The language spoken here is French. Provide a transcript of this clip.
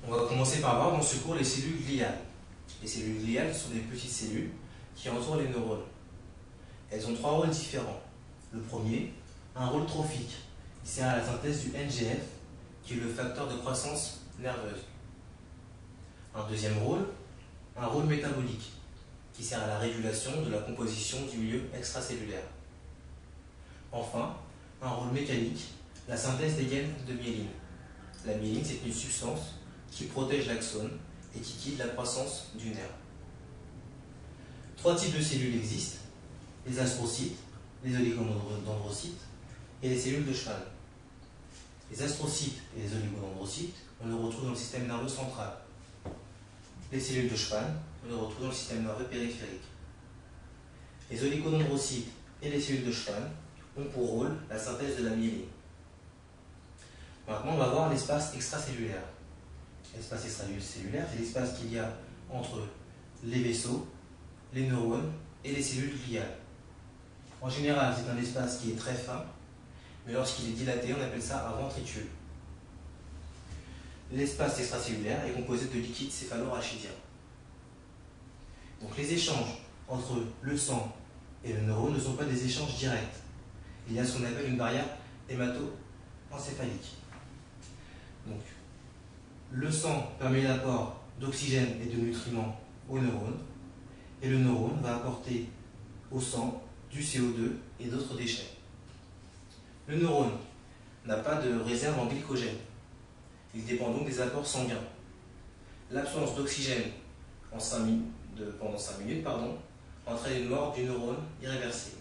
On va commencer par voir dans ce cours les cellules gliales. Les cellules gliales sont des petites cellules qui entourent les neurones. Elles ont trois rôles différents. Le premier, un rôle trophique, qui sert à la synthèse du NGF, qui est le facteur de croissance nerveuse. Un deuxième rôle, un rôle métabolique, qui sert à la régulation de la composition du milieu extracellulaire. Enfin, un rôle mécanique, la synthèse des gaines de myéline. La myéline, c'est une substance qui protège l'axone et qui guide la croissance du nerf. Trois types de cellules existent, les astrocytes, les oligodendrocytes et les cellules de Schwann. Les astrocytes et les oligodendrocytes, on les retrouve dans le système nerveux central. Les cellules de Schwann, on les retrouve dans le système nerveux périphérique. Les oligodendrocytes et les cellules de Schwann ont pour rôle la synthèse de la myéline. Maintenant, on va voir l'espace extracellulaire. L'espace extracellulaire, c'est l'espace qu'il y a entre les vaisseaux, les neurones et les cellules gliales. En général, c'est un espace qui est très fin, mais lorsqu'il est dilaté, on appelle ça un ventricule. L'espace extracellulaire est composé de liquide céphalorachidien. Donc les échanges entre le sang et le neurone ne sont pas des échanges directs. Il y a ce qu'on appelle une barrière hémato-encéphalique. Donc, le sang permet l'apport d'oxygène et de nutriments aux neurones, et le neurone va apporter au sang du CO2 et d'autres déchets. Le neurone n'a pas de réserve en glycogène. Il dépend donc des apports sanguins. L'absence d'oxygène pendant 5 minutes entraîne une mort du neurone irréversible.